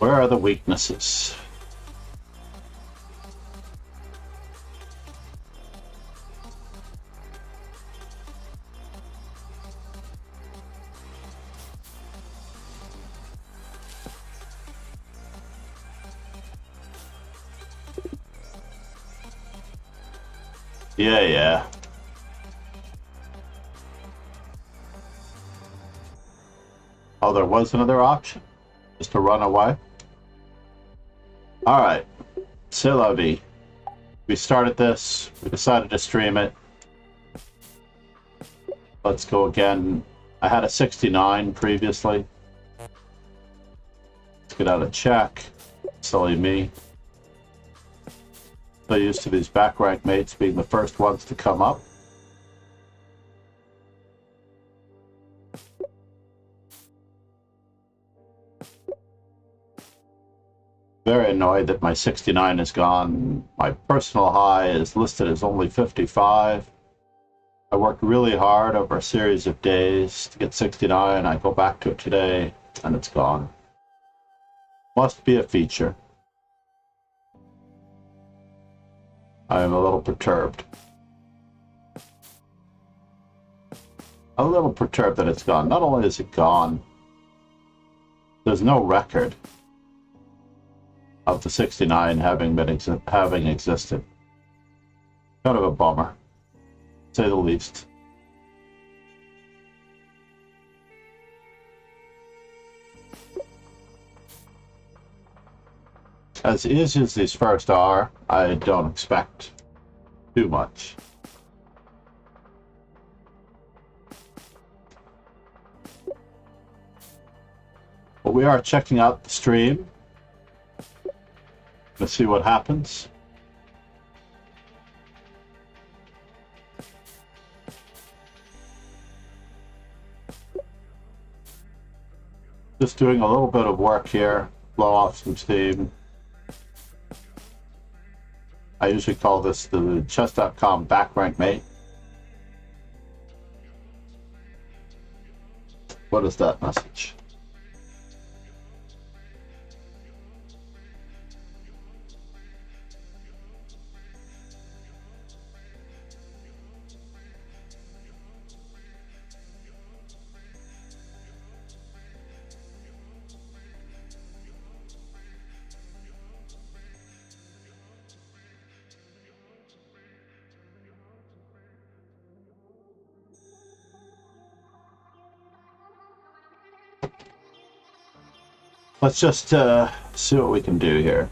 Where are the weaknesses? Yeah. Oh, there was another option? Just to run away? Alright. C'est la vie. We started this. We decided to stream it. Let's go again. I had a 69 previously. Let's get out of check. Silly me. So used to these back rank mates being the first ones to come up. Very annoyed that my 69 is gone. My personal high is listed as only 55. I worked really hard over a series of days to get 69. I go back to it today and it's gone. Must be a feature. I am a little perturbed. A little perturbed that it's gone. Not only is it gone, there's no record of the 69 having existed. Kind of a bummer, to say the least. As easy as these first are, I don't expect too much. But we are checking out the stream. Let's see what happens. Just doing a little bit of work here, blow off some steam. I usually call this the chess.com back rank mate. What is that message? Let's just see what we can do here.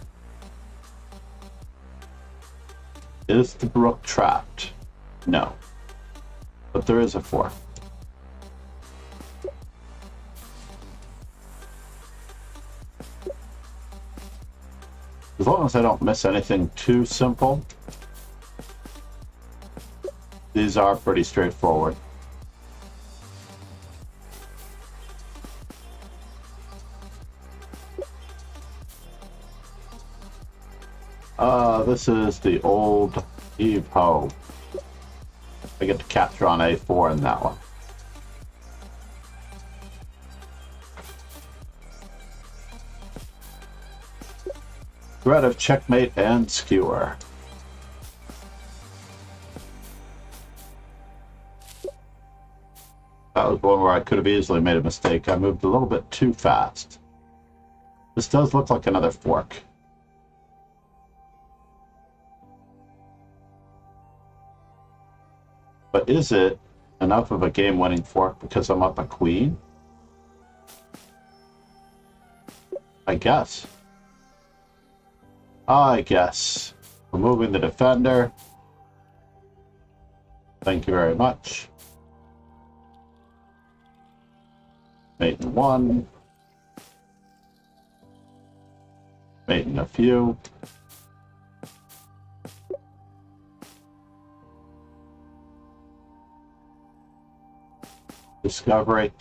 Is the rook trapped? No. But there is a fork. As long as I don't miss anything too simple, these are pretty straightforward. This is the old Eve Ho. I get to capture on A4 in that one. Threat of checkmate and skewer. That was one where I could have easily made a mistake. I moved a little bit too fast. This does look like another fork. But is it enough of a game-winning fork because I'm up a queen? I guess. Removing the defender. Thank you very much. Mate in one. Mate in a few. Discovery.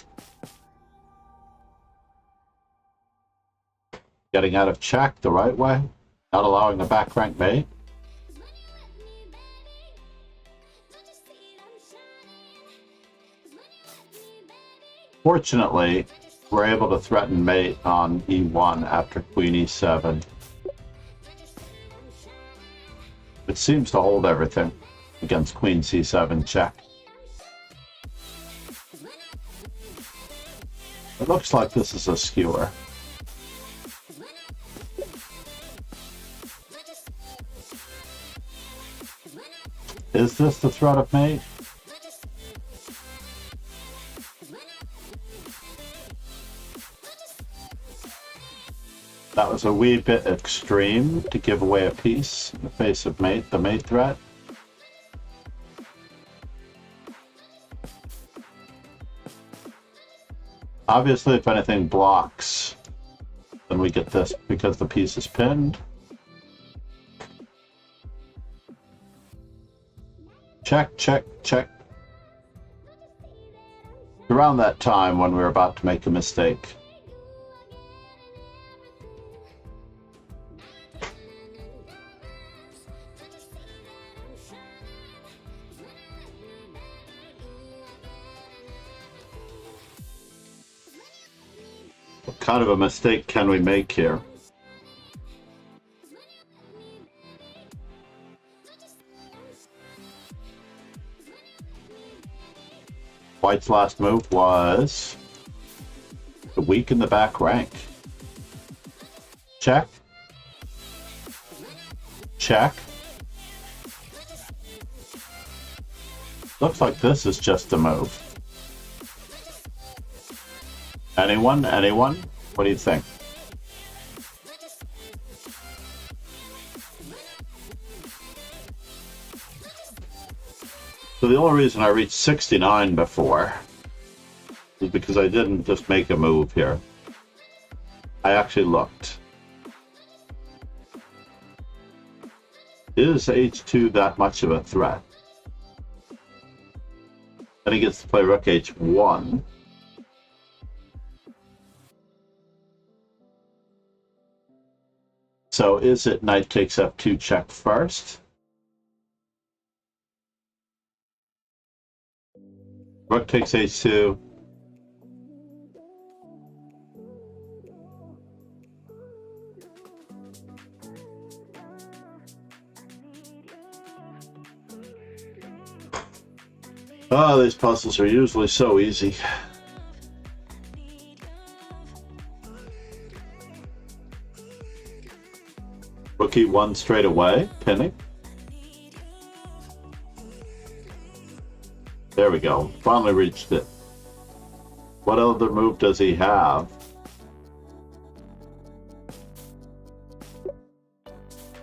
Getting out of check the right way. Not allowing the back rank mate. Fortunately, We're able to threaten mate on e1 after queen e7. It seems to hold everything against queen c7 check. It looks like this is a skewer. Is this the threat of mate? That was a wee bit extreme to give away a piece in the face of mate, the mate threat. Obviously, if anything blocks, then we get this because the piece is pinned. Check, check, check. Around that time when we were about to make a mistake. What kind of a mistake can we make here? White's last move was to weaken the back rank. Check. Check. Looks like this is just a move. Anyone? Anyone? What do you think? So the only reason I reached 69 before is because I didn't just make a move here. I actually looked. Is h2 that much of a threat? Then he gets to play rook h1. So is it knight takes f2 check first? Rook takes h2. Oh, these puzzles are usually so easy. Rook e1 straight away, pinning. There we go, finally reached it. What other move does he have?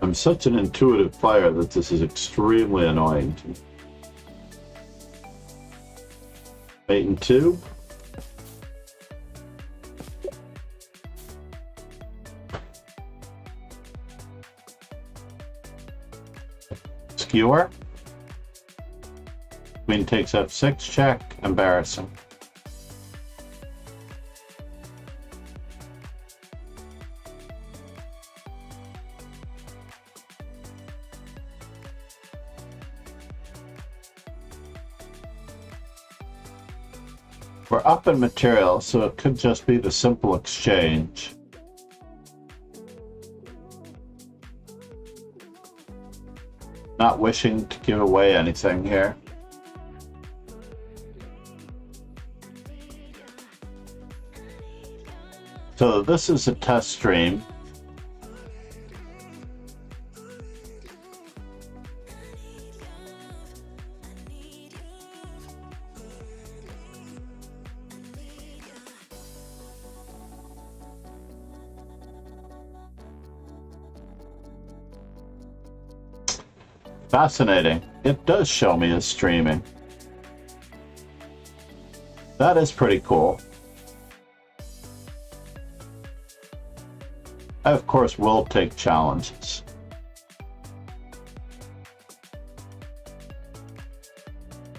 I'm such an intuitive player that this is extremely annoying to me. 8 and 2. Skewer. Queen takes f6 check. Embarrassing. We're up in material, so it could just be the simple exchange. Not wishing to give away anything here. So this is a test stream. Fascinating. It does show me as streaming. That is pretty cool. I, of course, will take challenges.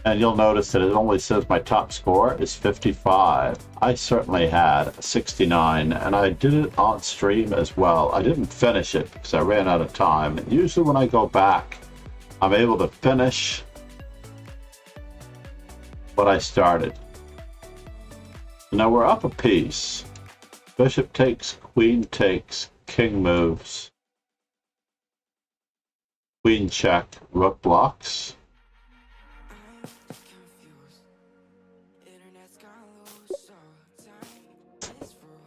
And you'll notice that it only says my top score is 55. I certainly had a 69, and I did it on stream as well. I didn't finish it because I ran out of time. And usually when I go back, I'm able to finish what I started. Now we're up a piece. Bishop takes, queen takes, king moves. Queen check, rook blocks.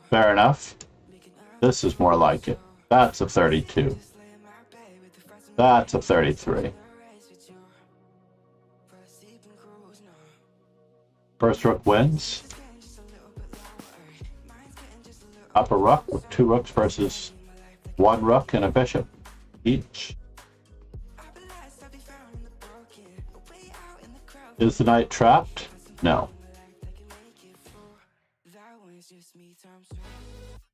Fair enough. This is more like it. That's a 32. That's a 33. First rook wins. Up a rook with 2 rooks versus 1 rook and a bishop each. Is the knight trapped? No.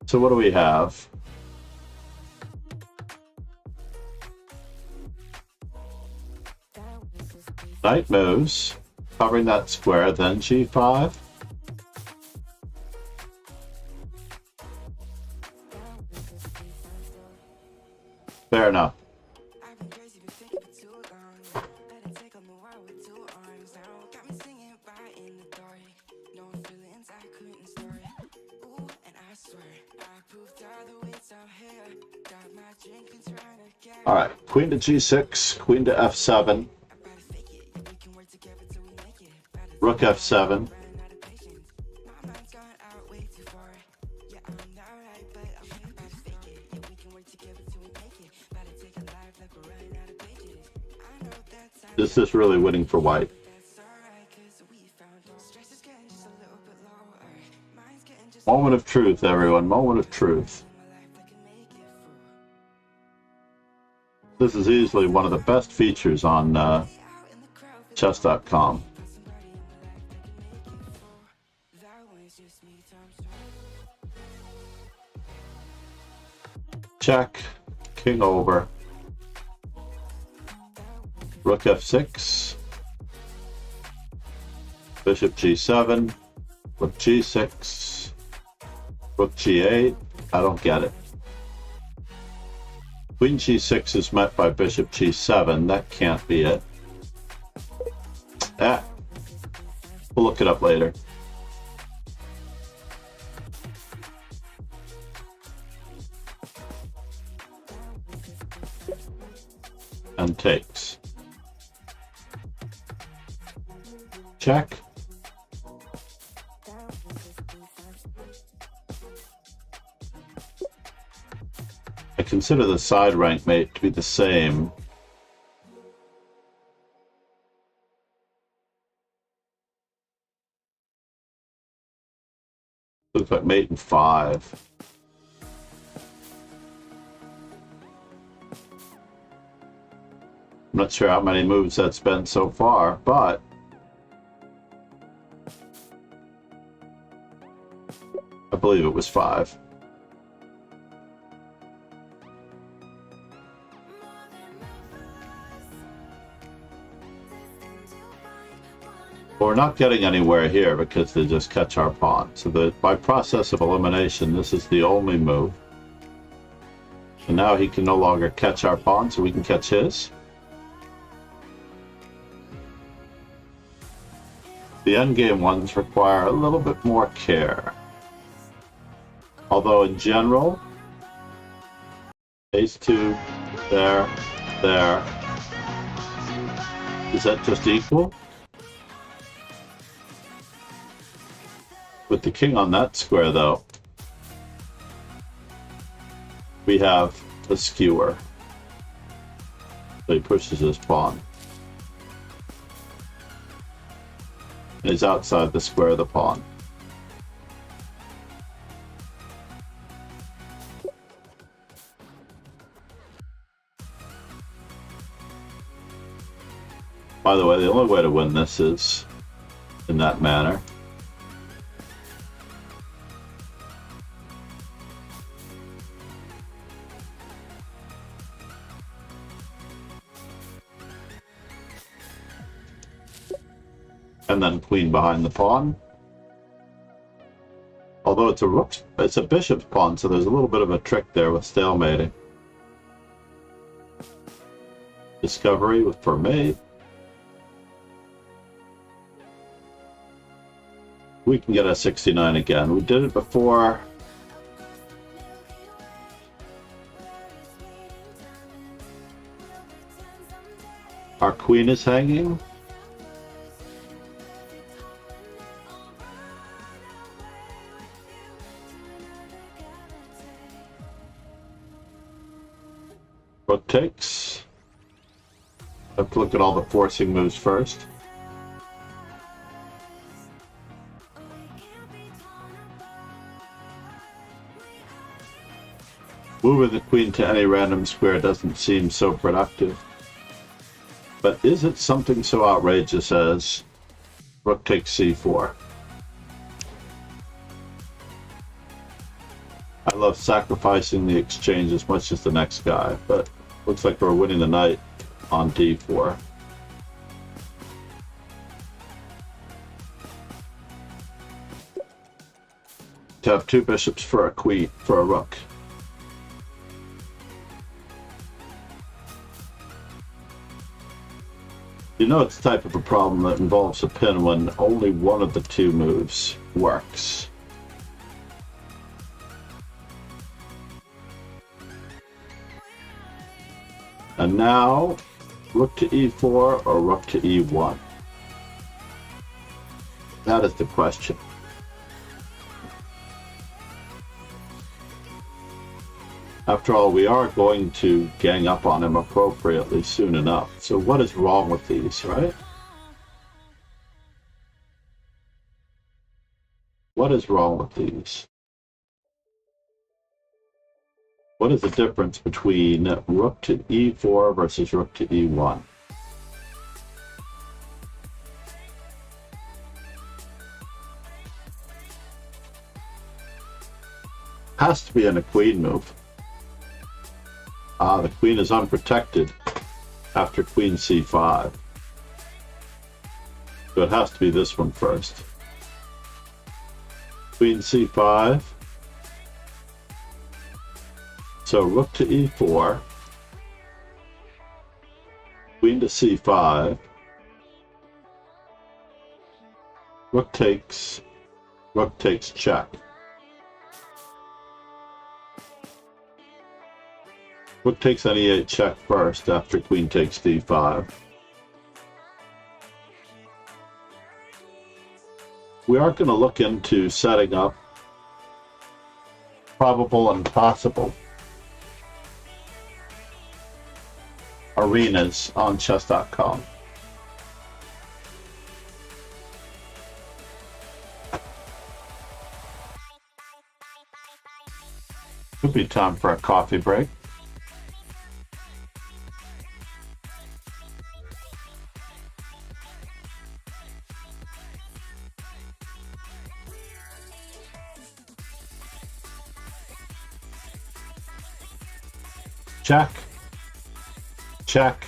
So what do we have? Knight moves, covering that square, then g5. Fair enough. All right, queen to g6, queen to f7, rook f7. Is this really winning for white? Moment of truth, everyone. Moment of truth. This is easily one of the best features on chess.com. Check, king over, rook f6, bishop g7, rook g6, rook g8. I don't get it. Queen g6 is met by bishop g7. That can't be it. We'll look it up later. And takes. Check. I consider the side rank mate to be the same. Looks like mate in 5. I'm not sure how many moves that's been so far, but I believe it was 5. We're not getting anywhere here because they just catch our pawn. So by process of elimination, this is the only move. And now he can no longer catch our pawn, so we can catch his. The endgame ones require a little bit more care. Although in general, ace 2, there. Is that just equal? With the king on that square, though, we have a skewer. So he pushes his pawn. And he's outside the square of the pawn. By the way, the only way to win this is in that manner. And then queen behind the pawn. Although it's a bishop's pawn, so there's a little bit of a trick there with stalemating. Discovery for mate. We can get a 69 again. We did it before. Our queen is hanging. Rook takes. I have to look at all the forcing moves first. Moving the queen to any random square doesn't seem so productive. But is it something so outrageous as rook takes c4? I love sacrificing the exchange as much as the next guy, but looks like we're winning the knight on d4. To have two bishops for a queen, for a rook. You know it's the type of a problem that involves a pin when only one of the two moves works. And now, rook to e4 or rook to e1? That is the question. After all, we are going to gang up on him appropriately soon enough. So what is wrong with these, right? What is wrong with these? What is the difference between rook to e4 versus rook to e1? Has to be in a queen move. The queen is unprotected after queen c5. So it has to be this one first. Queen c5. So rook to e4. Queen to c5. Rook takes check. Rook takes on e8 check first after queen takes d5. We are going to look into setting up probable and possible arenas on chess.com. Could be time for a coffee break. Check, check,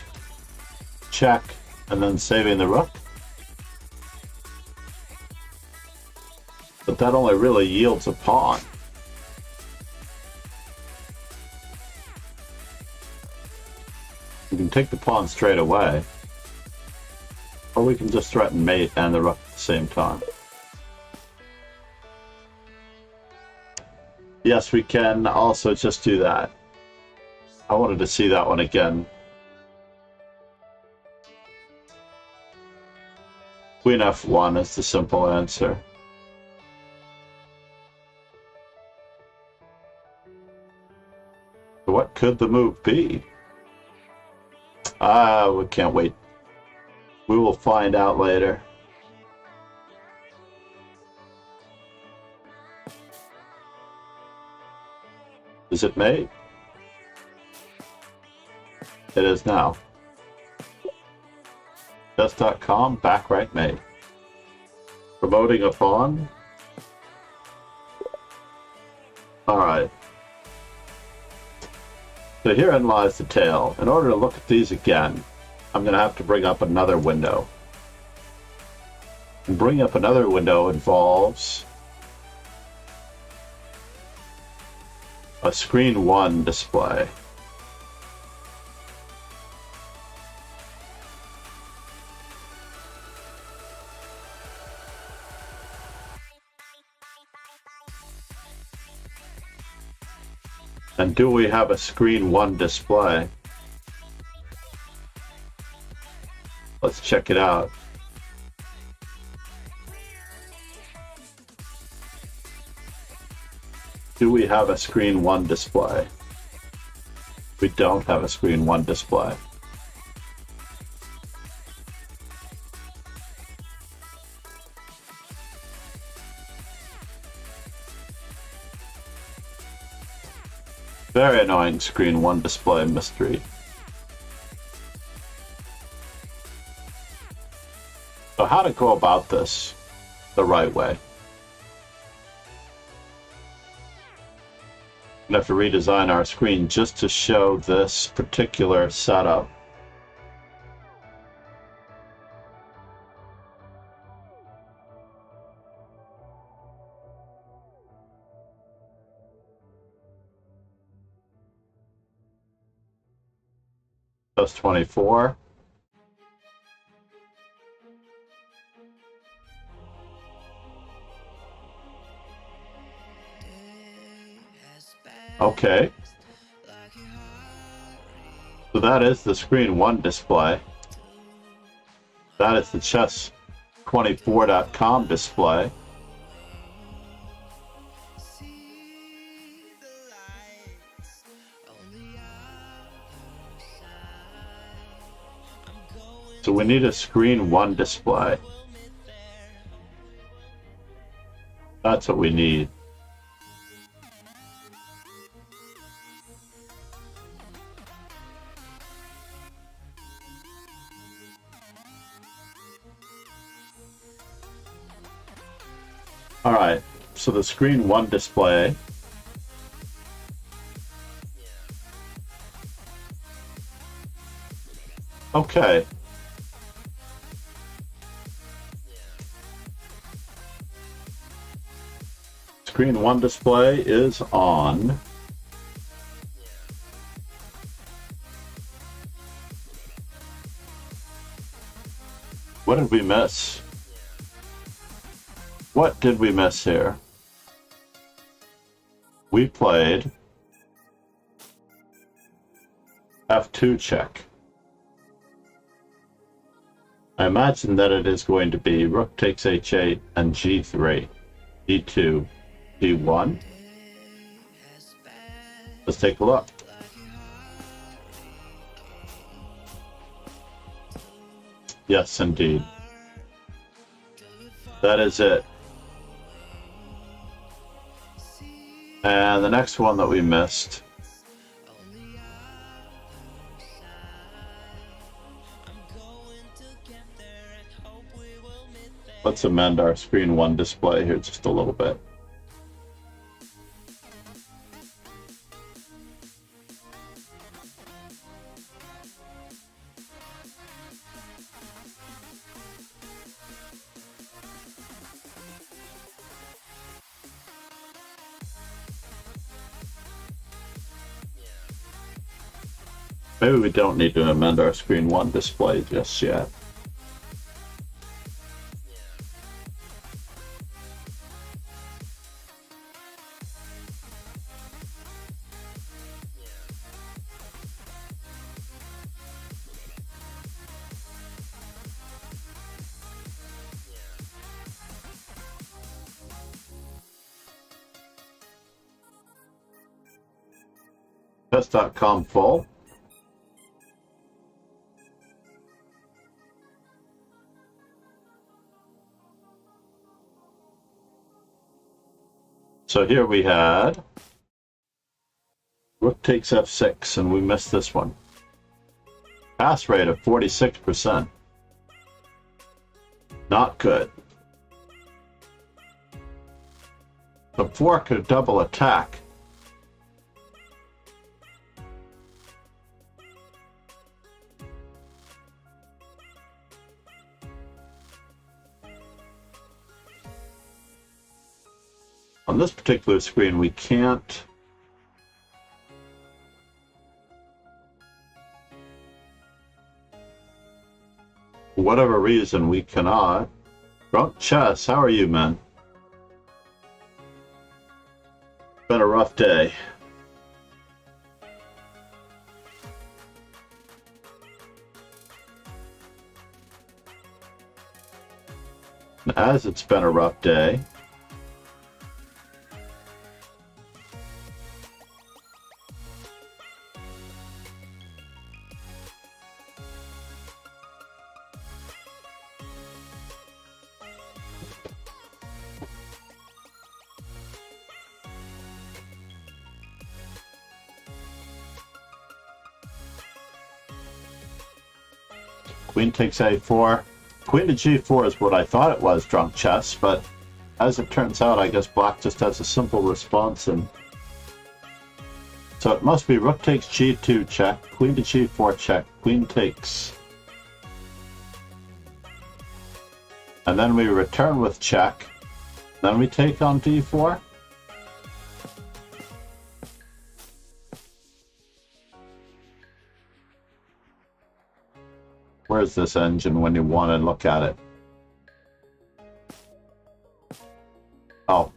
check, and then saving the rook. But that only really yields a pawn. We can take the pawn straight away, or we can just threaten mate and the rook at the same time. Yes, we can also just do that. I wanted to see that one again. Queen f1 is the simple answer. What could the move be? We can't wait. We will find out later. Is it mate? It is now. Chess.com, back right mate. Promoting a pawn. Alright. So herein lies the tale. In order to look at these again, I'm going to have to bring up another window. And bringing up another window involves a screen 1 display. And do we have a screen 1 display? Let's check it out. Do we have a screen 1 display? We don't have a screen 1 display. Very annoying screen 1 display mystery. So how to go about this the right way? I'm going to have to redesign our screen just to show this particular setup. Plus 24. Okay. So that is the screen 1 display. That is the chess24.com display. So we need a screen 1 display. That's what we need. All right, so the screen 1 display. Okay. Screen 1 display is on. What did we miss? What did we miss here? We played F2 check. I imagine that it is going to be rook takes h8 and g3, d2, d1. Let's take a look. Yes, indeed. That is it. And the next one that we missed. Let's amend our screen 1 display here just a little bit. Maybe we don't need to amend our screen 1 display just yet. Chess.com full. So here we had rook takes f6, and we missed this one. Pass rate of 46%. Not good. The fork a double attack. On this particular screen, we can't for whatever reason, we cannot. Drunk Chess, how are you, man? Been a rough day. As it's been a rough day, queen takes a4. Queen to g4 is what I thought it was, drunk chess, but as it turns out, I guess black just has a simple response, and so it must be rook takes g2 check, queen to g4 check, queen takes, and then we return with check, then we take on d4. Where's this engine when you want to look at it? Oh.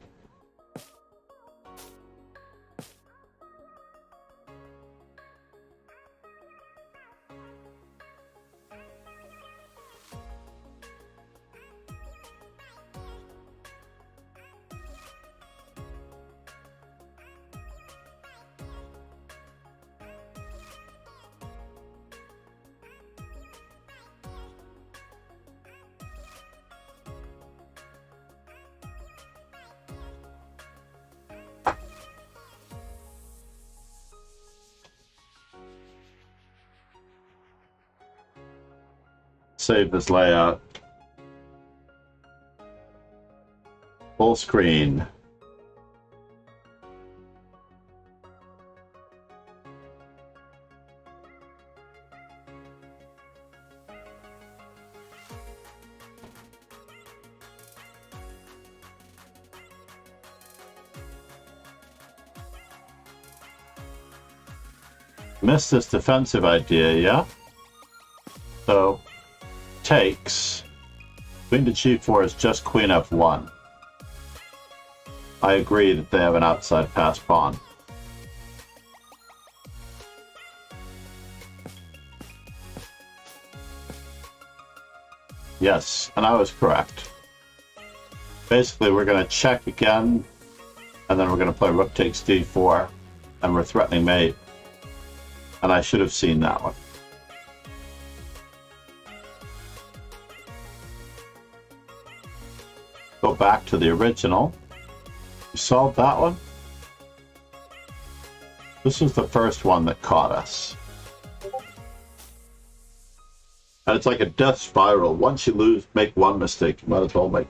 Save this layout. Full screen. Missed this defensive idea, yeah? So takes, queen to g4 is just queen f1. I agree that they have an outside pass pawn. Yes, and I was correct. Basically, we're going to check again, and then we're going to play rook takes d4, and we're threatening mate. And I should have seen that one. Go back to the original. You solved that one? This is the first one that caught us. And it's like a death spiral. Once you make one mistake, you might as well make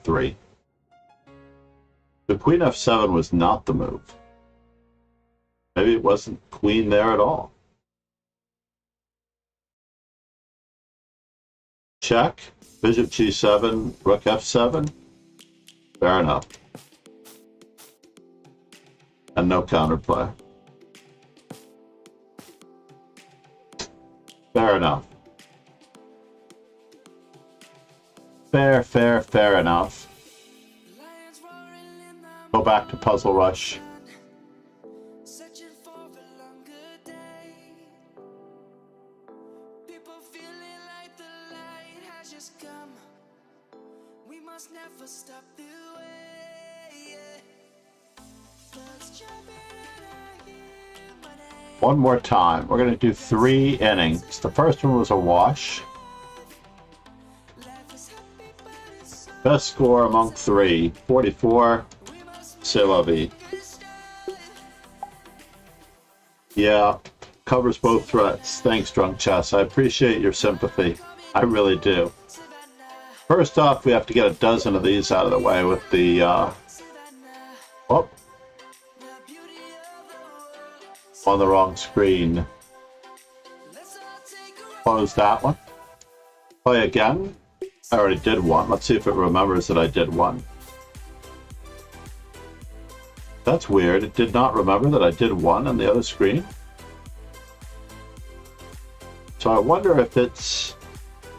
three. The queen f7 was not the move. Maybe it wasn't queen there at all. Check. Bishop g7, rook f7. Fair enough. And no counterplay. Fair enough. Fair enough. Go back to Puzzle Rush. One more time. We're going to do 3 innings. The first one was a wash. Best score among 3. 44. C'est la vie. Yeah, covers both threats. Thanks, Drunk Chess. I appreciate your sympathy. I really do. First off, we have to get a dozen of these out of the way with the... Oh. On the wrong screen. Close that one. Play again. I already did one. Let's see if it remembers that I did one. That's weird. It did not remember that I did one on the other screen. So I wonder if it's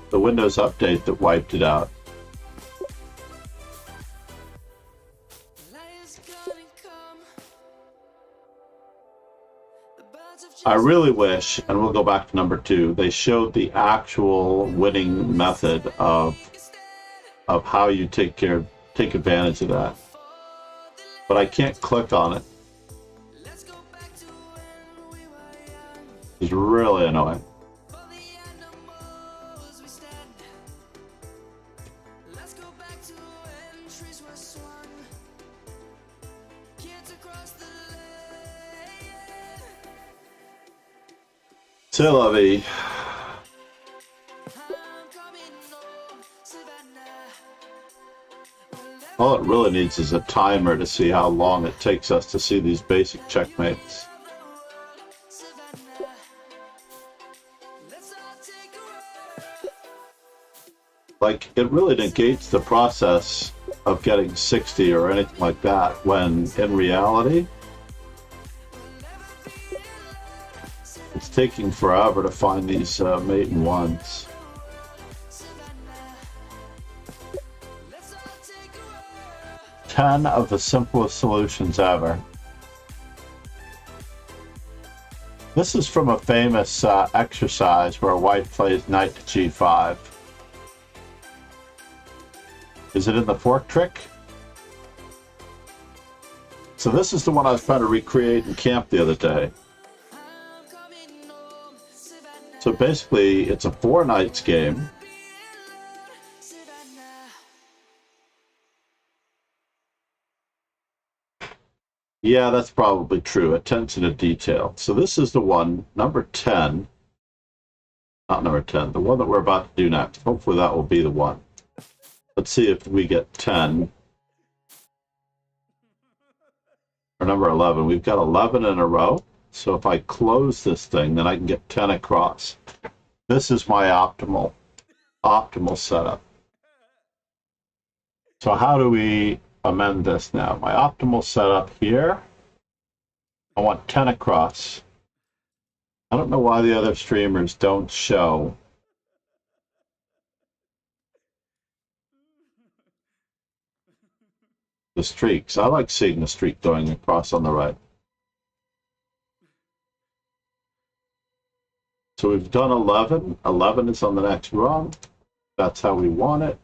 the Windows update that wiped it out. I really wish, and we'll go back to number 2, they showed the actual winning method of of how you take advantage of that. But I can't click on it. It's really annoying. C'est la vie. All it really needs is a timer to see how long it takes us to see these basic checkmates. Like, it really negates the process of getting 60 or anything like that, when in reality, it's taking forever to find these mate in ones. Ten of the simplest solutions ever. This is from a famous exercise where white plays knight to g5. Is it in the fork trick? So this is the one I was trying to recreate in camp the other day. So basically, it's a 4 knights game. Yeah, that's probably true. Attention to detail. So this is the one, number 10. Not number 10, the one that we're about to do next. Hopefully that will be the one. Let's see if we get 10. Or number 11. We've got 11 in a row. So if I close this thing, then I can get 10 across. This is my optimal setup. So how do we amend this now? My optimal setup here, I want 10 across. I don't know why the other streamers don't show the streaks. I like seeing the streak going across on the right. So we've done 11. 11 is on the next rung. That's how we want it.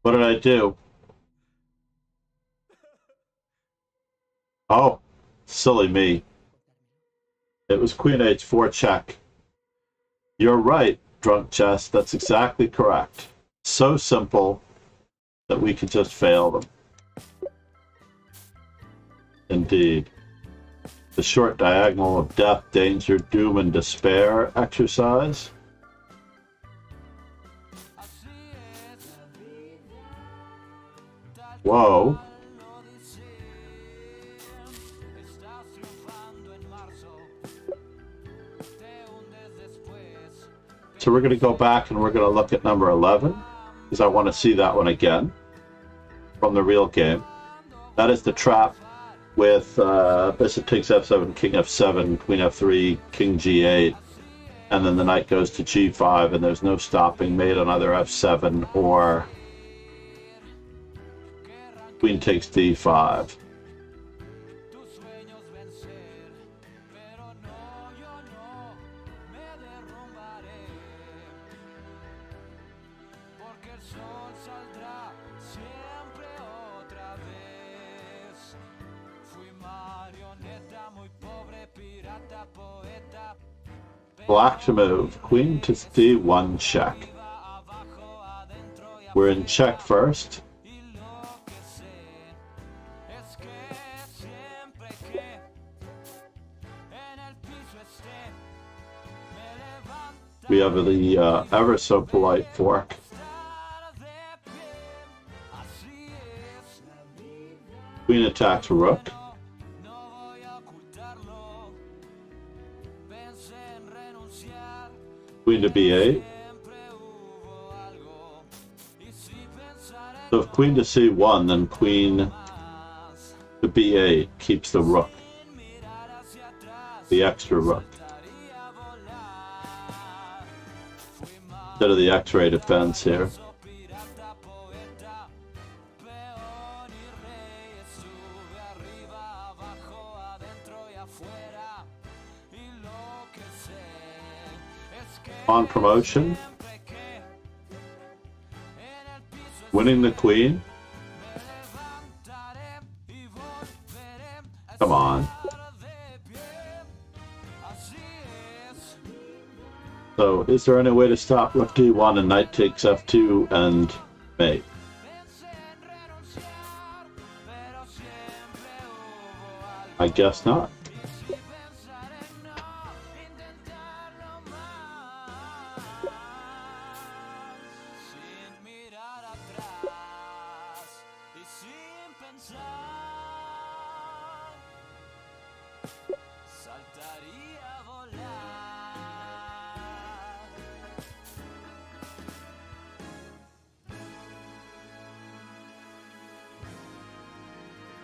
What did I do? Oh, silly me. It was Queen H4 check. You're right, Drunk Chess. That's exactly correct. So simple that we could just fail them. Indeed. The short diagonal of death, danger, doom, and despair exercise. Whoa. So we're going to go back and we're going to look at number 11, because I want to see that one again from the real game. That is the trap with bishop takes f7, king f7, queen f3, king g8, and then the knight goes to g5, and there's no stopping mate on either f7 or queen takes d5. Black to move, queen to d1 check. We're in check first. We have the ever so polite fork. Queen attacks rook. Queen to b8. So if queen to c1, then queen to b8 keeps the rook, the extra rook, instead of the x-ray defense here. on promotion, winning the queen. Come on. So, is there any way to stop rook d1 and knight takes f2 and mate? I guess not.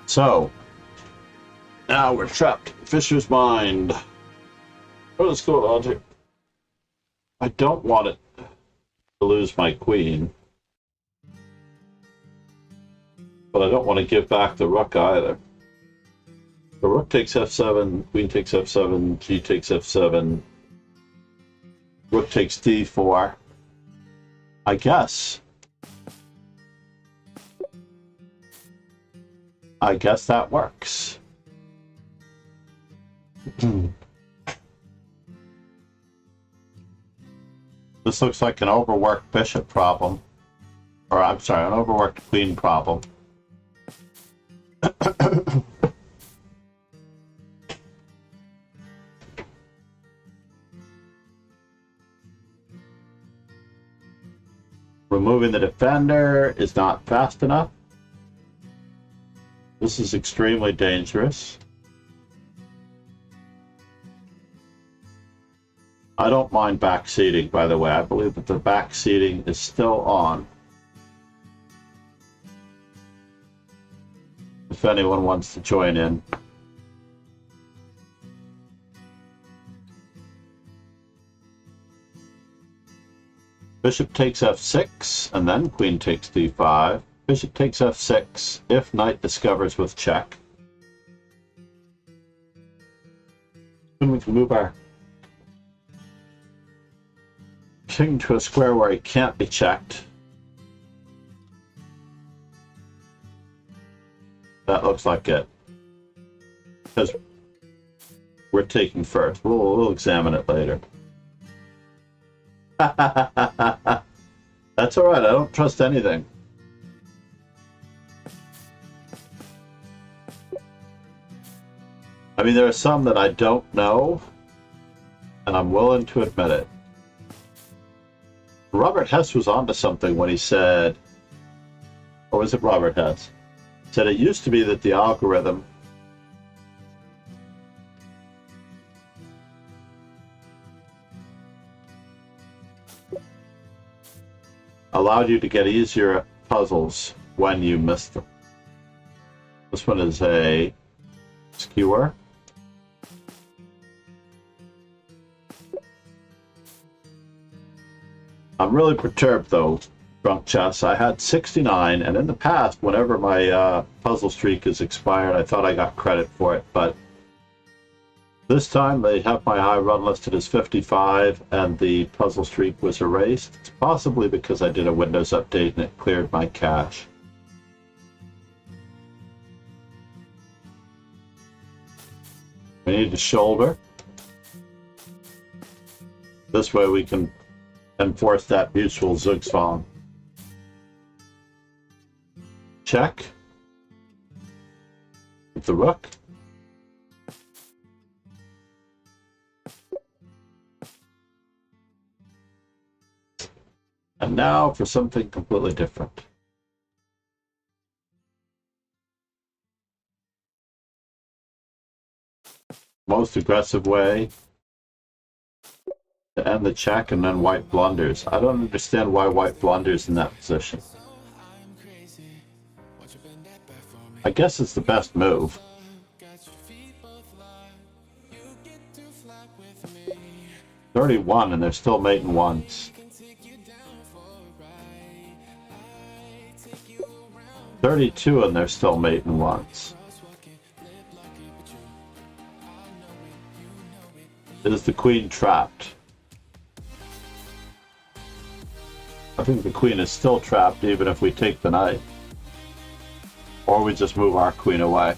So, now we're trapped. Fisher's mind. Oh, let's go, logic. I don't want it to lose my queen. But I don't want to give back the rook either. The rook takes f7, queen takes f7, g takes f7, rook takes d4. I guess that works. This looks like an overworked bishop problem. Or, I'm sorry, an overworked queen problem. Removing the defender is not fast enough. This is extremely dangerous. I don't mind backseating, by the way. I believe that the backseating is still on. If anyone wants to join in. Bishop takes f6, and then queen takes d5. Bishop takes f6, if knight discovers with check. Then we can move our king to a square where he can't be checked. That looks like it. Because we're taking first. We'll examine it later. That's alright, I don't trust anything. I mean, there are some that I don't know, and I'm willing to admit it. Robert Hess was onto something when he said, or was it Robert Hess? Said it used to be that the algorithm allowed you to get easier puzzles when you missed them. This one is a skewer. I'm really perturbed though, Drunk Chess. I had 69, and in the past, whenever my puzzle streak is expired, I thought I got credit for it, but this time they have my high run listed as 55, and the puzzle streak was erased. It's possibly because I did a Windows update and it cleared my cache. We need a shoulder. This way we can enforce that mutual Zugzwang. Check. With the rook. And now for something completely different. Most aggressive way to end the check, and then white blunders. I don't understand why white blunders in that position. I guess it's the best move. $31 and they're still mating once. 32 and they're still mating once. Is the queen trapped? I think the queen is still trapped even if we take the knight. Or we just move our queen away.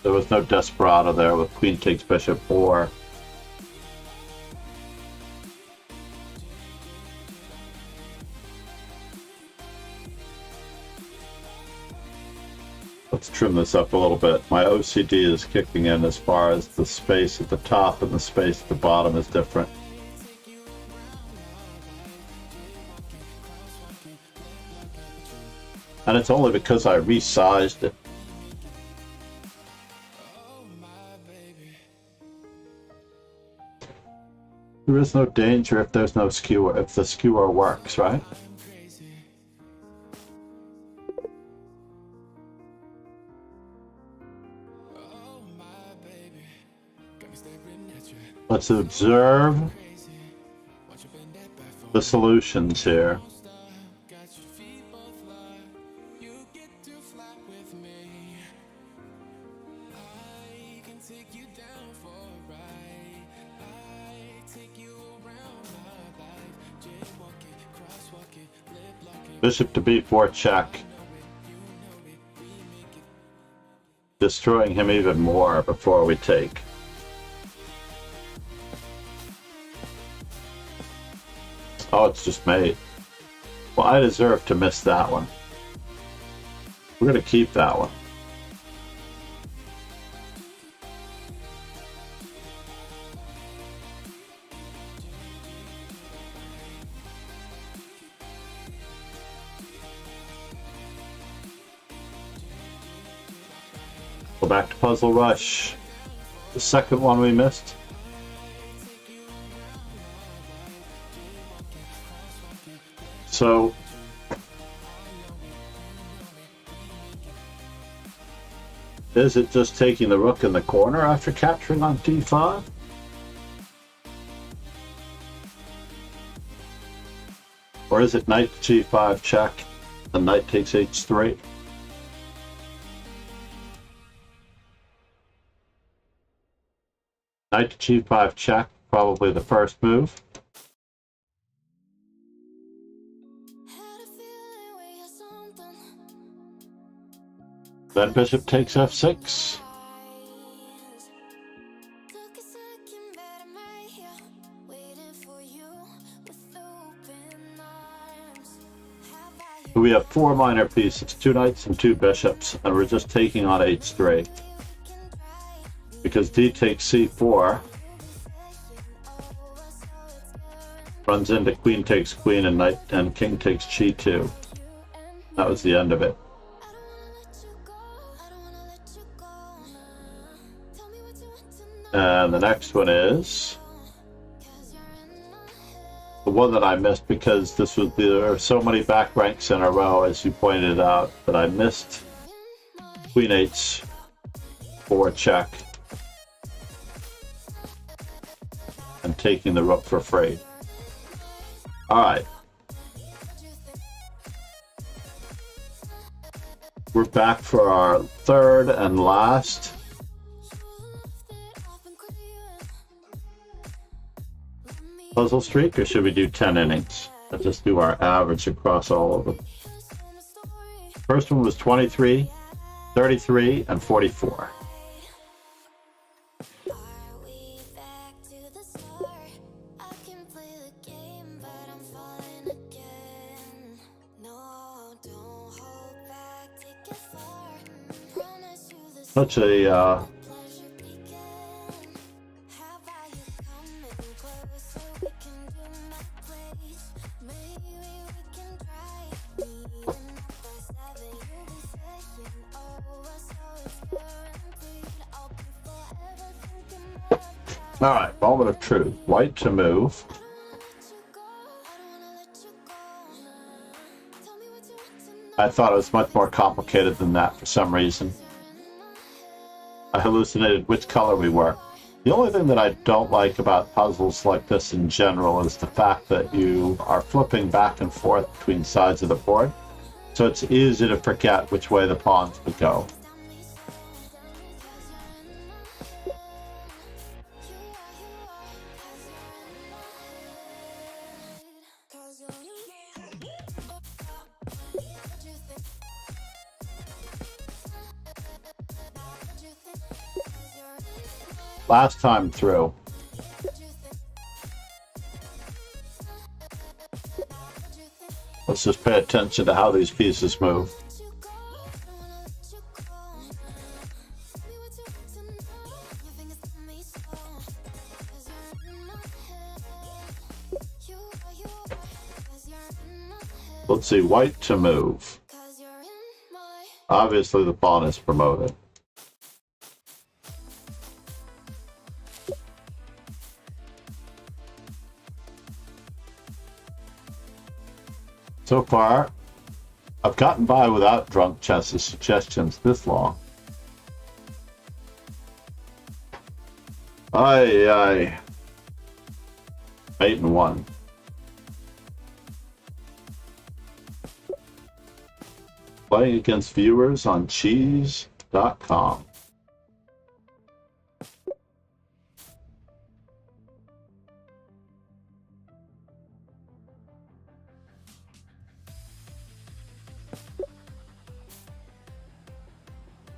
There was no desperado there with queen takes bishop or... Let's trim this up a little bit. My OCD is kicking in as far as the space at the top and the space at the bottom is different. And it's only because I resized it. There is no danger if there's no skewer, if the skewer works, right? Let's observe the solutions here. Bishop to b4 check. Destroying him even more before we take. Oh, it's just mate. Well, I deserve to miss that one. We're going to keep that one. Go back to Puzzle Rush. The second one we missed. So is it just taking the rook in the corner after capturing on d5? Or is it knight to g5 check and knight takes h3? Knight to g5 check, probably the first move. Then bishop takes f6. We have 4 minor pieces, 2 knights and 2 bishops, and we're just taking on h3. Because d takes c4 runs into queen takes queen and knight and king takes g2. That was the end of it. And the next one is the one that I missed because there are so many back ranks in a row, as you pointed out, that I missed queen h4 check and taking the rook for free. All right. We're back for our third and last puzzle streak, or should we do 10 innings? Let's just do our average across all of them. First one was 23, 33, and 44. Such a all right, moment of truth. White to move. I thought it was much more complicated than that for some reason. I hallucinated which color we were. The only thing that I don't like about puzzles like this in general is the fact that you are flipping back and forth between sides of the board. So it's easy to forget which way the pawns would go. Last time through. Let's just pay attention to how these pieces move. Let's see, white to move. Obviously the pawn is promoted. So far, I've gotten by without drunk chess's suggestions this long. Aye. 8-1. Playing against viewers on cheese.com.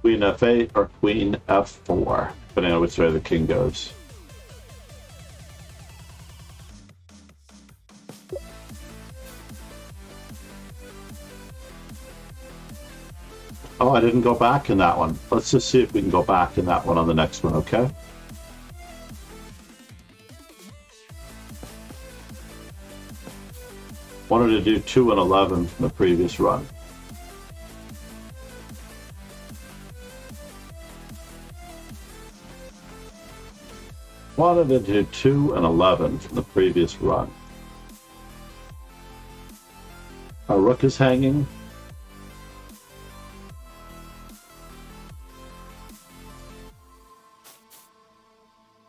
Queen f8 or queen f4, depending on which way the king goes. Oh, I didn't go back in that one. Let's just see if we can go back in that one on the next one, okay? Wanted to do 2 and 11 from the previous run. Wanted to do 2 and 11 from the previous run. Our rook is hanging.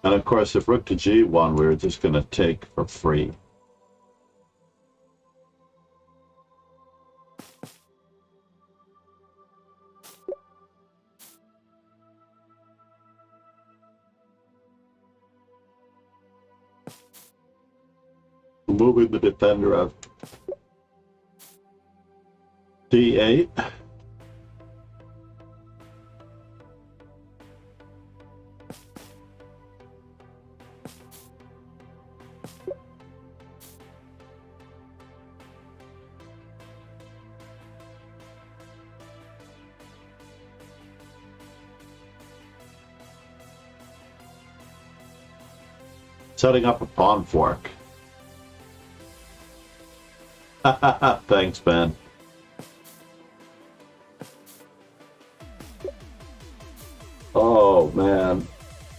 And of course, if rook to g1, we're just going to take for free. Moving the defender of d8. Setting up a pawn fork. Thanks, Ben. Oh, man.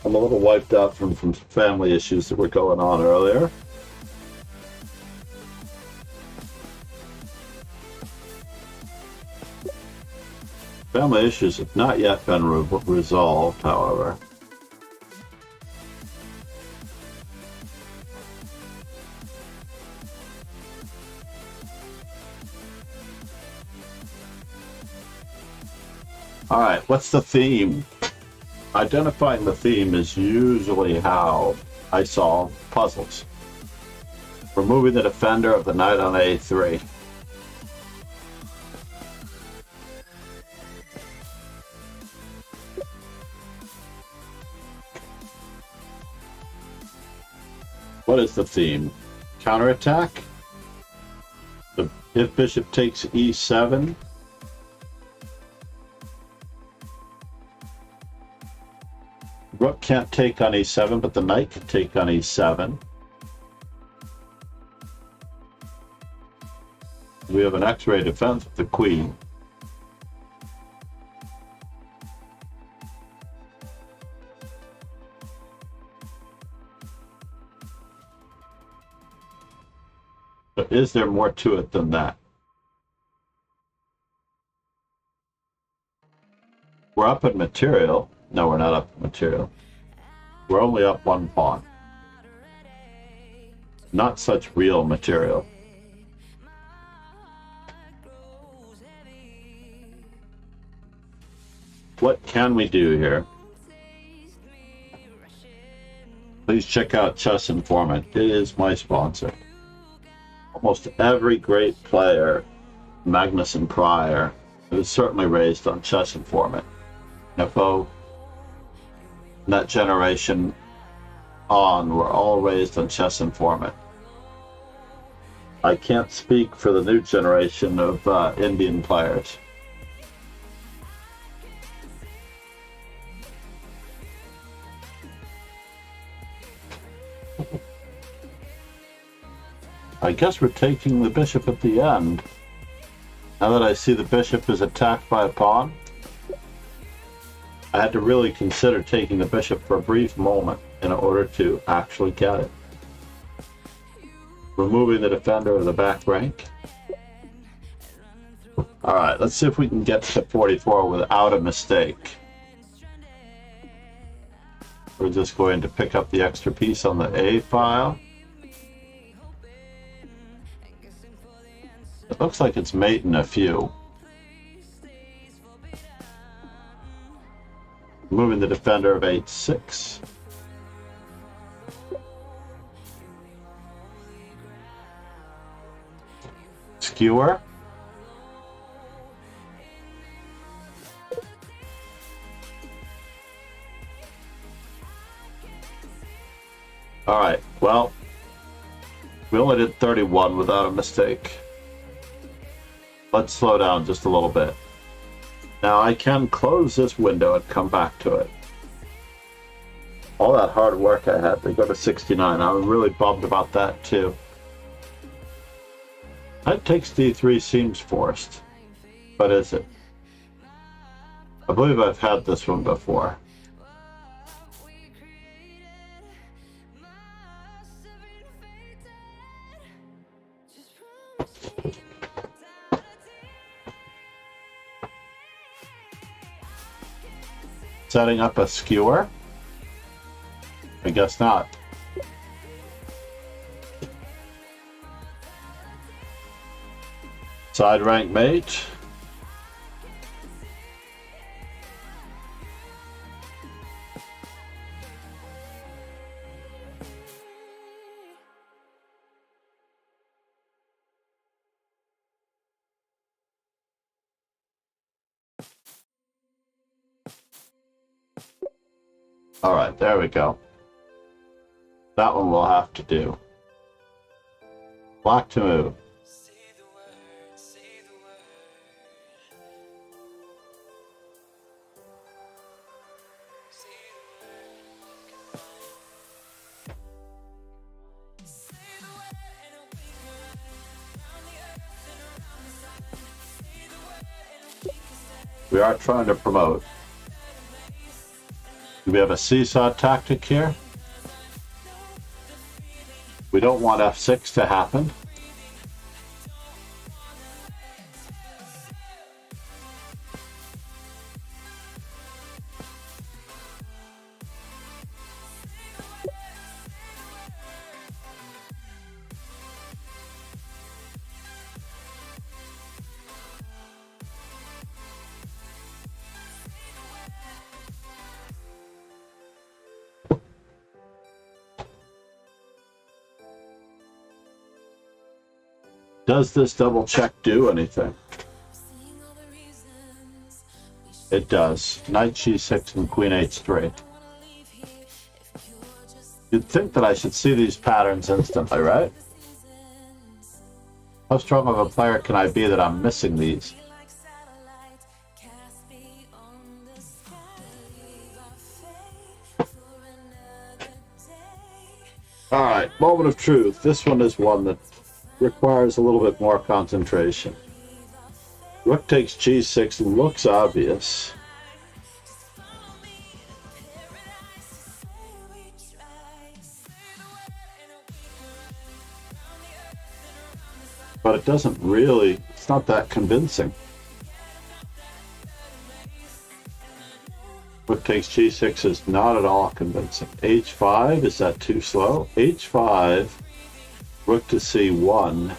I'm a little wiped out from family issues that were going on earlier. Family issues have not yet been resolved, however. All right, what's the theme? Identifying the theme is usually how I solve puzzles. Removing the defender of the knight on a3. What is the theme? Counterattack? If bishop takes e7. Rook can't take on e7, but the knight can take on e7. We have an X-ray defense with the queen. But is there more to it than that? We're up in material. No, we're not up in material. We're only up one pawn. Not such real material. What can we do here? Please check out Chess Informant. It is my sponsor. Almost every great player, Magnus and Pryor, is certainly raised on Chess Informant. Info that generation on were all raised on chess and format. I can't speak for the new generation of Indian players. I guess we're taking the bishop at the end. Now that I see the bishop is attacked by a pawn, I had to really consider taking the bishop for a brief moment in order to actually get it. Removing the defender of the back rank. Alright, let's see if we can get to 44 without a mistake. We're just going to pick up the extra piece on the A file. It looks like it's mate in a few. Moving the defender of h6. Skewer. Alright, well, we only did 31 without a mistake. Let's slow down just a little bit. Now I can close this window and come back to it. All that hard work I had to go to 69, I'm really bummed about that too. Knight takes d3 seems forced, but is it? I believe I've had this one before. Setting up a skewer? I guess not. Side rank mate. All right, there we go. That one we'll have to do. Black to move. We are trying to promote. Do we have a seesaw tactic here? We don't want f6 to happen. Does this double check do anything? It does. Knight g6 and queen h3. You'd think that I should see these patterns instantly, right? How strong of a player can I be that I'm missing these? Alright, moment of truth. This one is one that requires a little bit more concentration. Rook takes g6 looks obvious. But it doesn't really, it's not that convincing. Rook takes g6 is not at all convincing. h5, is that too slow? h5, rook to c1.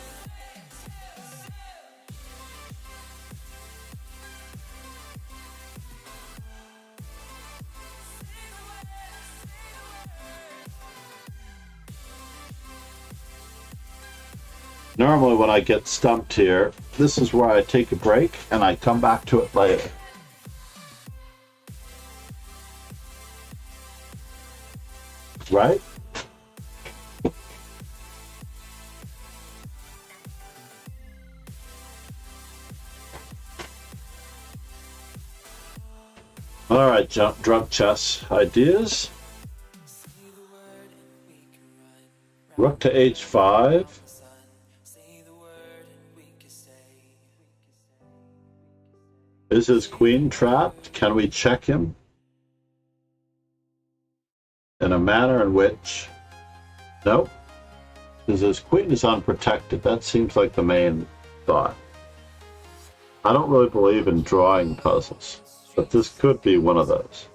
Normally when I get stumped here, this is where I take a break and I come back to it later. right? All right, drunk chess ideas. Rook to h5. Is his queen trapped? Can we check him in a manner in which... Nope. Because his queen is unprotected. That seems like the main thought. I don't really believe in drawing puzzles, but this could be one of those.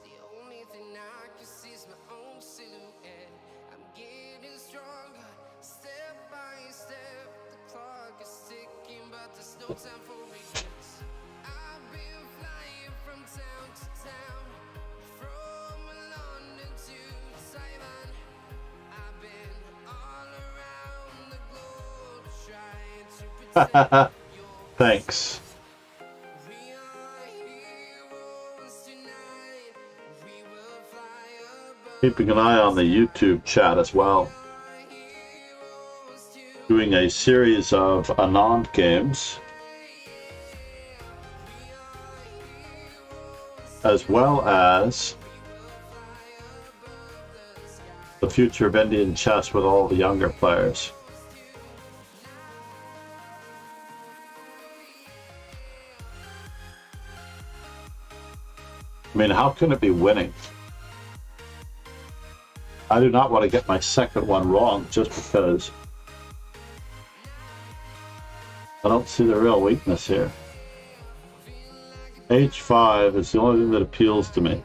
Thanks. Keeping an eye on the YouTube chat as well. Doing a series of Anand games, as well as the future of Indian chess with all the younger players. I mean, how can it be winning? I do not want to get my second one wrong just because I don't see the real weakness here. H5 is the only thing that appeals to me.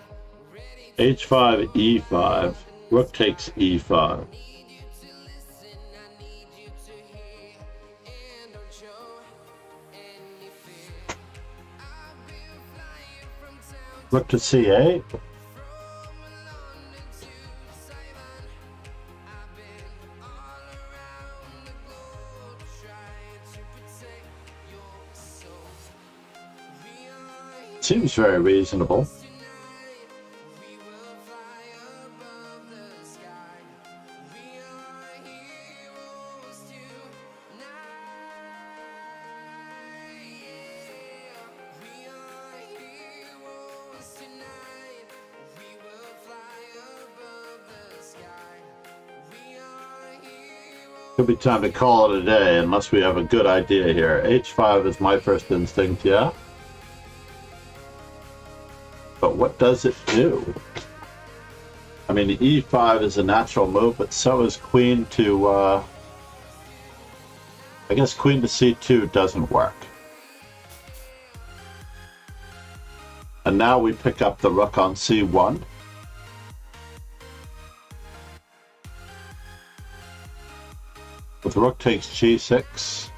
H5, E5, rook takes E5. Rook to C8. Seems very reasonable. Could be time to call it a day unless we have a good idea here. H5 is my first instinct, yeah? But what does it do? I mean, E5 is a natural move, but so is queen to... I guess queen to C2 doesn't work. And now we pick up the rook on C1. With rook takes G6.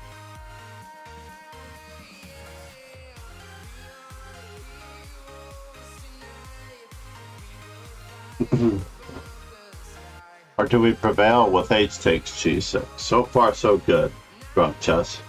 Or do we prevail with H takes G6? So far, so good, drunk chess.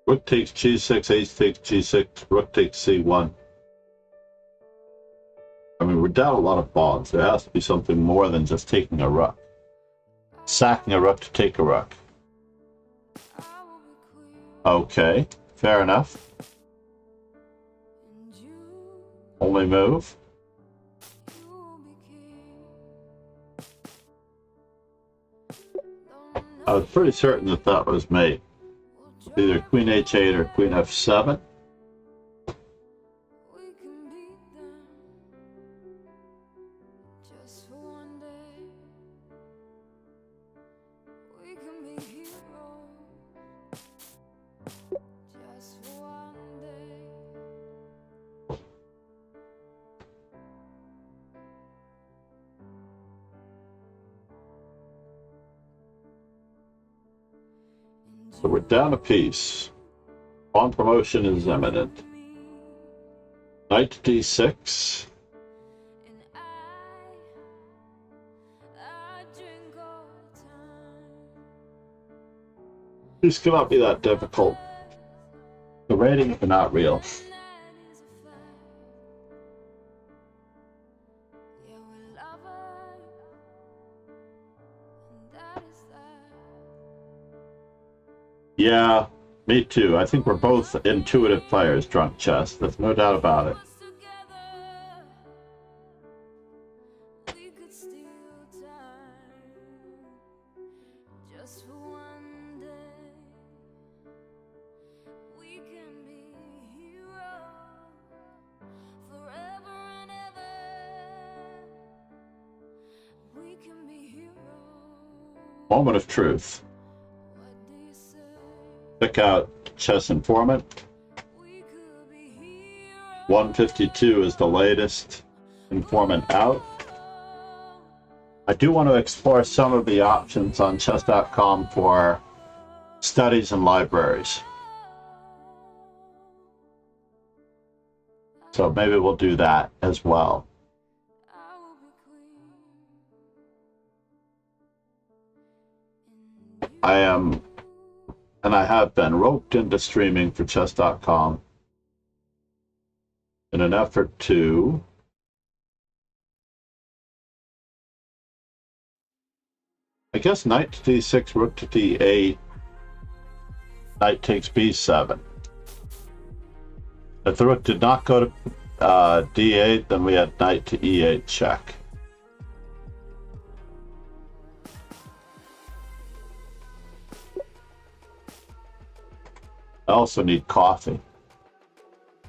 Rook takes G6, H takes G6, rook takes C1. I mean, we're down a lot of pawns. There has to be something more than just taking a rook. Sacking a rook to take a rook. Okay, fair enough. Only move. I was pretty certain that that was mate. Either queen h8 or queen f7. So we're down a piece. Pawn promotion is imminent. Knight to d6. This cannot be that difficult. The ratings are not real. Yeah, me too. I think we're both intuitive players, Drunk Chess. There's no doubt about it. Moment of truth. Check out Chess Informant. 152 is the latest informant out. I do want to explore some of the options on chess.com for studies and libraries. So maybe we'll do that as well. I am, and I have been, roped into streaming for chess.com in an effort to I guess knight to d6, rook to d8, knight takes b7. If the rook did not go to d8, then we had knight to e8 check. I also need coffee.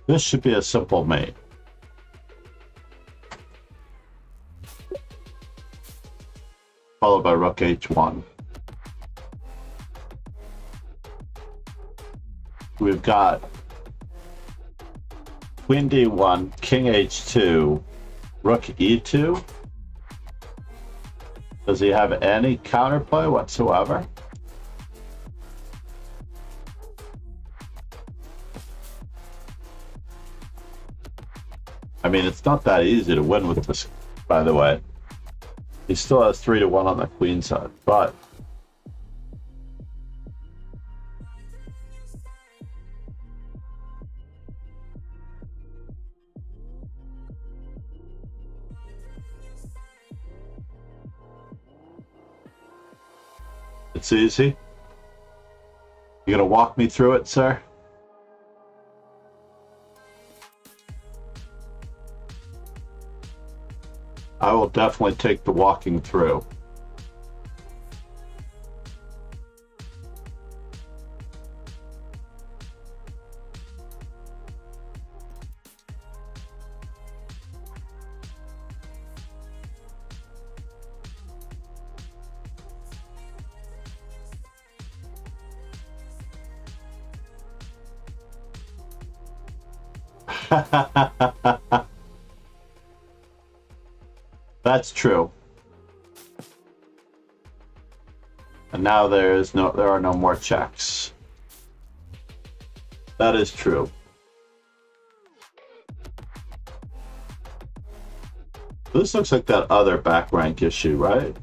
This should be a simple mate. Followed by rook h1. We've got queen d1, king h2, rook e2. Does he have any counterplay whatsoever? I mean, it's not that easy to win with this, by the way. He still has 3-1 on the queen side, but it's easy. You gonna walk me through it, sir? I will definitely take the walking through. That's true. And now there are no more checks. That is true. This looks like that other back rank issue, right?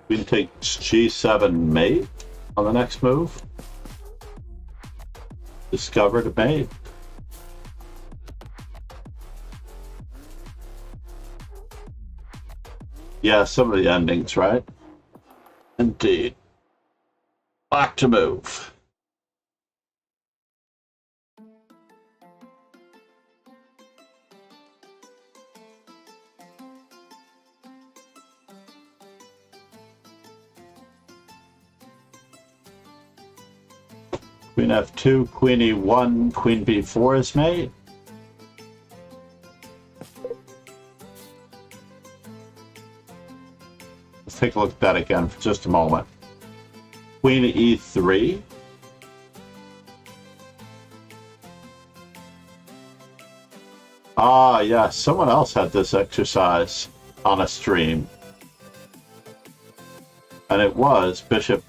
We can take g7 mate on the next move. Discovered a mate. Yeah, some of the endings, right? Indeed. Back to move. Queen f2, queen e1, queen b4 is mate. Let's take a look at that again for just a moment. Queen e3. Ah, yes, someone else had this exercise on a stream. And it was bishop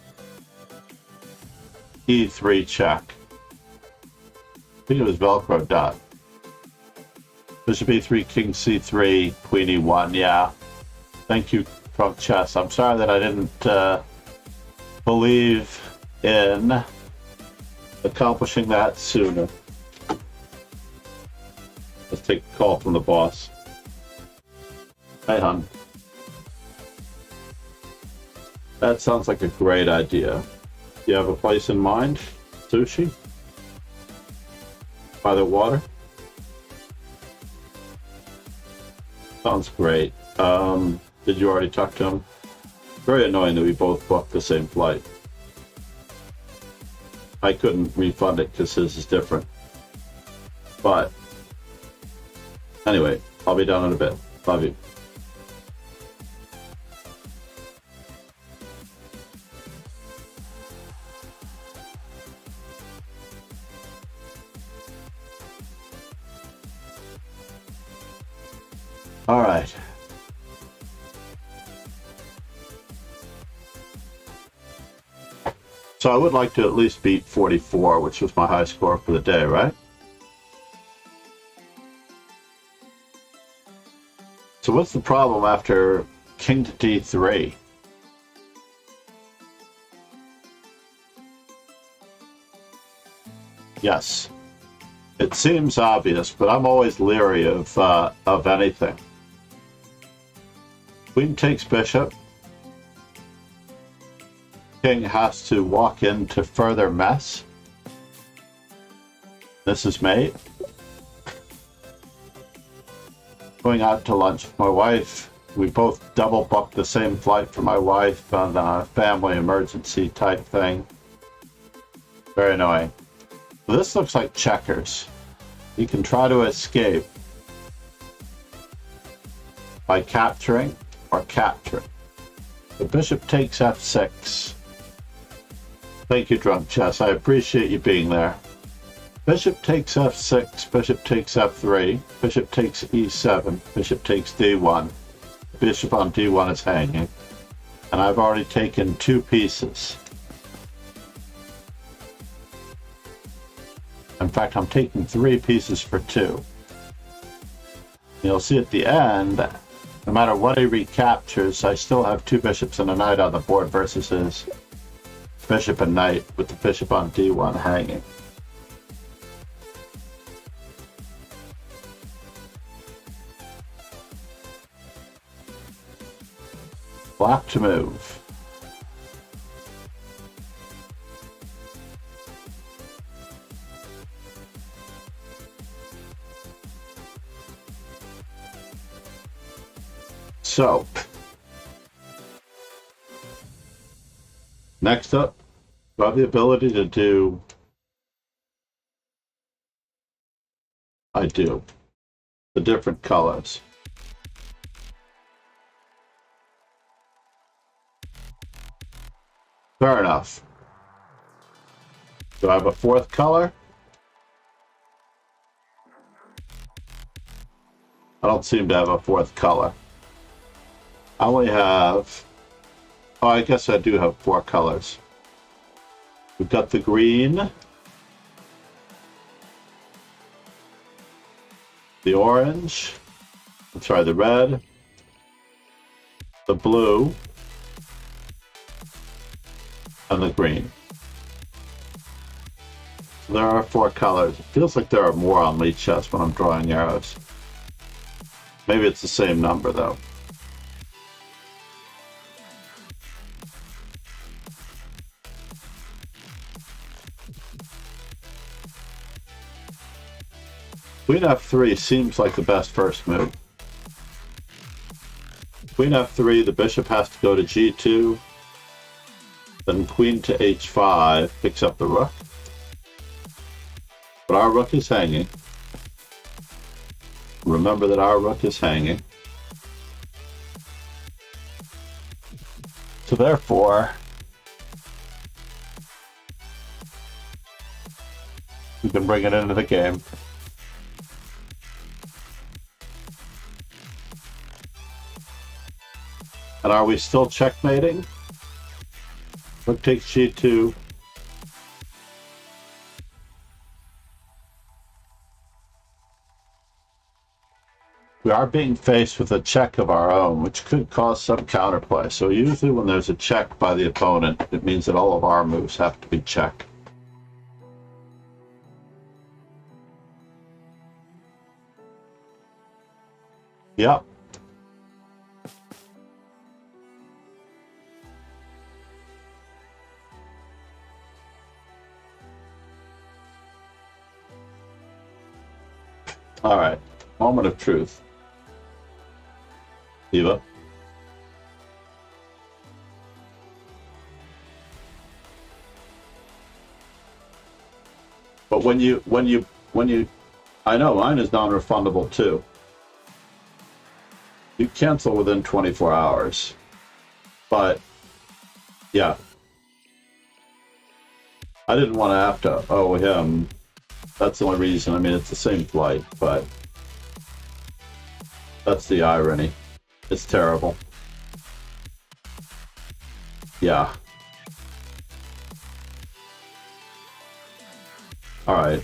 e3 check. I think it was Velcro dot. Bishop e3, king c3, queen e1, yeah. Thank you, Trump Chess. I'm sorry that I didn't believe in accomplishing that sooner. Let's take a call from the boss. Hey, hon. That sounds like a great idea. You have a place in mind? Sushi? By the water? Sounds great. Did you already talk to him? Very annoying that we both booked the same flight. I couldn't refund it because his is different. But anyway, I'll be down in a bit. Love you. All right. So I would like to at least beat 44, which was my high score for the day, right? So what's the problem after king to d3? Yes. It seems obvious, but I'm always leery of anything. Queen takes bishop. King has to walk into further mess. This is mate. Going out to lunch with my wife. We both double booked the same flight for my wife on a family emergency type thing. Very annoying. This looks like checkers. You can try to escape by capturing or capturing. The bishop takes f6. Thank you, Drunk Chess. I appreciate you being there. Bishop takes f6, bishop takes f3, bishop takes e7, bishop takes d1. Bishop on d1 is hanging. And I've already taken 2 pieces. In fact, I'm taking 3 pieces for 2. You'll see at the end, no matter what he recaptures, I still have 2 bishops and a knight on the board versus his bishop and knight with the bishop on d1 hanging. Black to move. So, next up, I have the ability to do, the different colors. Fair enough. Do I have a 4th color? I don't seem to have a 4th color. I only have, oh, I guess I do have 4 colors. We've got the green, the orange, I'm sorry, the red, the blue, and the green. So there are 4 colors. It feels like there are more on Lead Chess when I'm drawing arrows. Maybe it's the same number though. Queen f3 seems like the best first move. Queen f3, the bishop has to go to g2. Then queen to h5 picks up the rook. But our rook is hanging. Remember that our rook is hanging. So therefore, we can bring it into the game. are we still checkmating? Rook takes g2. We are being faced with a check of our own, which could cause some counterplay. So usually when there's a check by the opponent, it means that all of our moves have to be checked. Yep. All right. Moment of truth. Eva. But when you, I know mine is non-refundable too. You cancel within 24 hours. But, yeah. I didn't want to have to owe him. That's the only reason. I mean, it's the same flight, but that's the irony. It's terrible. Yeah. All right.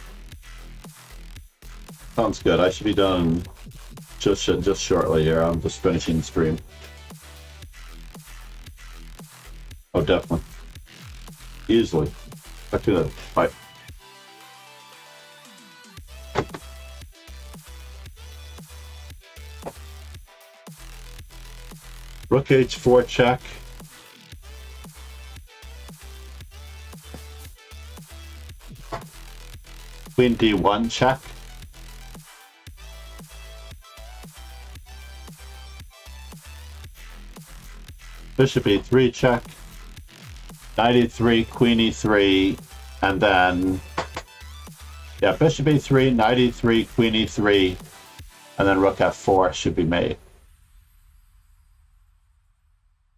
Sounds good. I should be done just shortly here. I'm just finishing the stream. Oh, definitely. Easily. Back to that. Bye. Rook h4 check. Queen d1 check. Bishop e3 check. Knight e3, queen e3, and then, yeah, bishop e3, knight e3, queen e3, and then rook f4 should be made.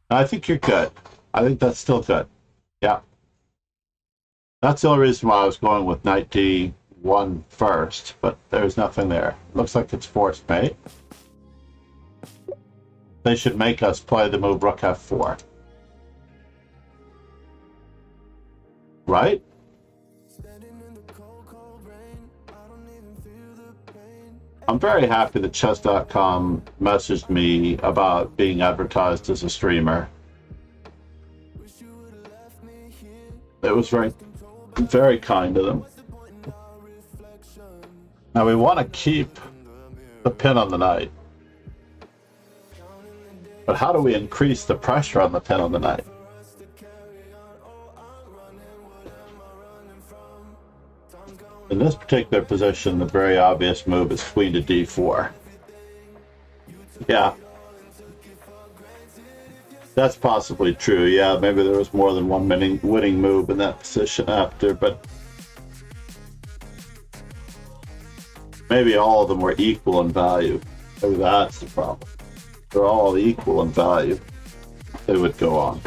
I think you're good. I think that's still good. Yeah. That's the only reason why I was going with knight d1 first, but there's nothing there. Looks like it's forced mate. They should make us play the move rook f4. Right? I'm very happy that chess.com messaged me about being advertised as a streamer. It was very, very kind of them. Now we want to keep the pin on the knight. But how do we increase the pressure on the pin on the knight? In this particular position, the very obvious move is queen to d4. Yeah. That's possibly true. Yeah, maybe there was more than one winning move in that position after, but maybe all of them were equal in value. Maybe that's the problem. They're all equal in value. They would go on.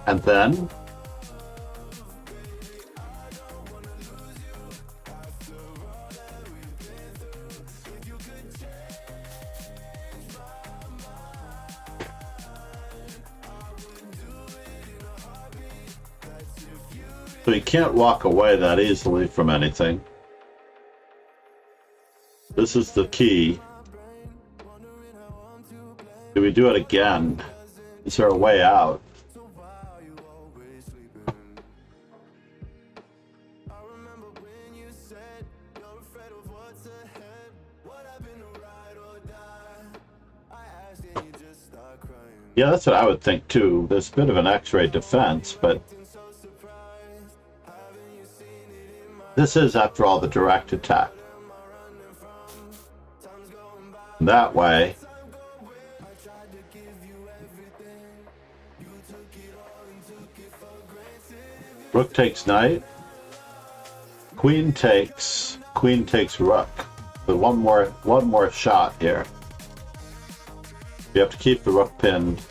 And then so you can't walk away that easily from anything. This is the key. Do we do it again? Is there a way out? Yeah, that's what I would think too. There's a bit of an X-ray defense, but this is, after all, the direct attack. That way, rook takes knight, queen takes rook. But one more shot here. You have to keep the rook pinned.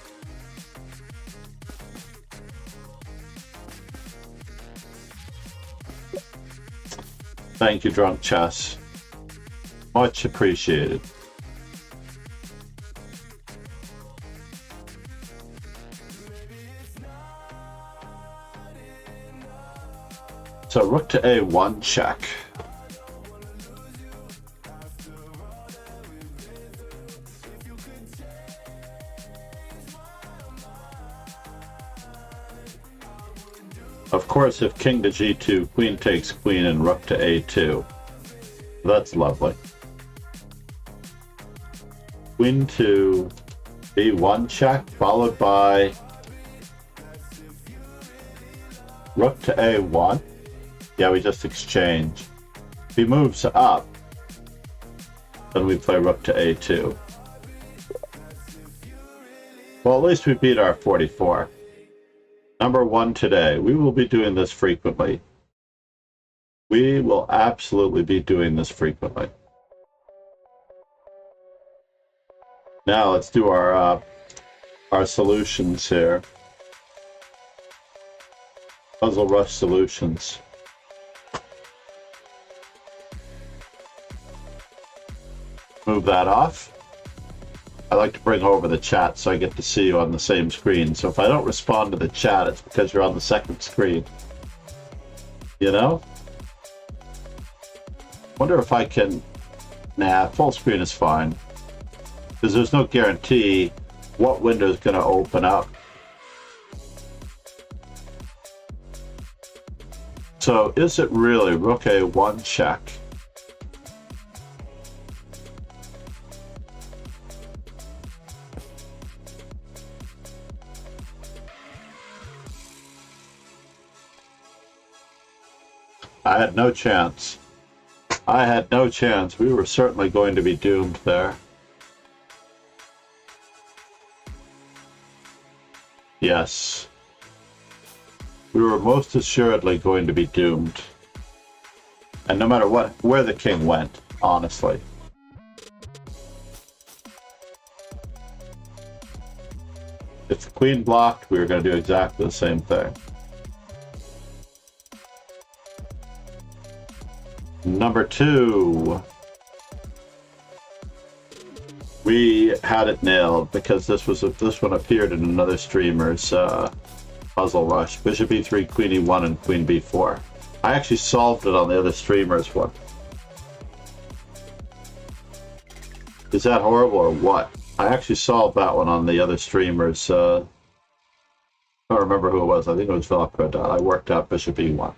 Thank you, Drunk Chess. Much appreciated. So rook to A1 check. Of course, if king to G2, queen takes queen, and rook to A2. That's lovely. Queen to B1 check, followed by rook to A1. Yeah, we just exchange. If he moves up, then we play rook to A2. Well, at least we beat our 44. Number 1 today. We will be doing this frequently. We will absolutely be doing this frequently. Now let's do our solutions here. Puzzle Rush solutions. Move that off. I like to bring over the chat so I get to see you on the same screen. So if I don't respond to the chat, it's because you're on the second screen. You know? Wonder if I can... Nah, full screen is fine. Because there's no guarantee what window is going to open up. So is it really rook A1 check? I had no chance. I had no chance. We were certainly going to be doomed there. Yes. We were most assuredly going to be doomed. And no matter what, where the king went, honestly. If the queen blocked, we were going to do exactly the same thing. Number 2. We had it nailed because this one appeared in another streamer's Puzzle Rush. Bishop E3, Queen E1, and Queen B4. I actually solved it on the other streamer's one. Is that horrible or what? I actually solved that one on the other streamer's. I don't remember who it was. I think it was Velcro. I worked out Bishop E1.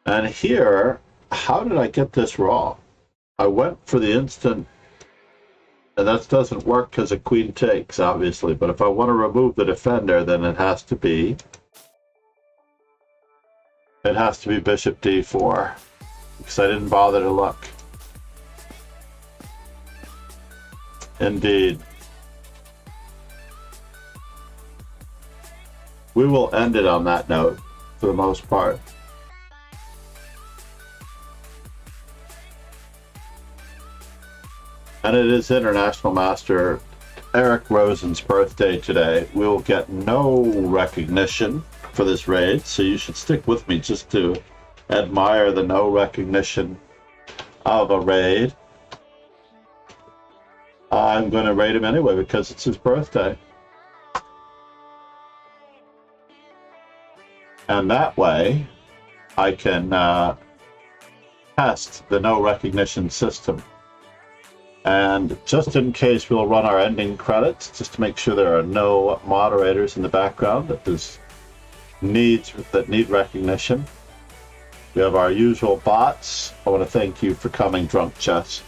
And here, how did I get this wrong? I went for the instant, and that doesn't work because a queen takes, obviously. But if I want to remove the defender, then it has to be Bishop D4, because I didn't bother to look. Indeed. We will end it on that note, for the most part. And it is International Master Eric Rosen's birthday today. We will get no recognition for this raid, so you should stick with me just to admire the no recognition of a raid. I'm going to raid him anyway because it's his birthday. And that way, I can test the no recognition system. And just in case, we'll run our ending credits, just to make sure there are no moderators in the background that need recognition. We have our usual bots. I want to thank you for coming, Drunk Chess.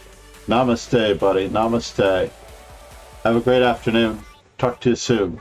Namaste, buddy. Namaste. Have a great afternoon. Talk to you soon.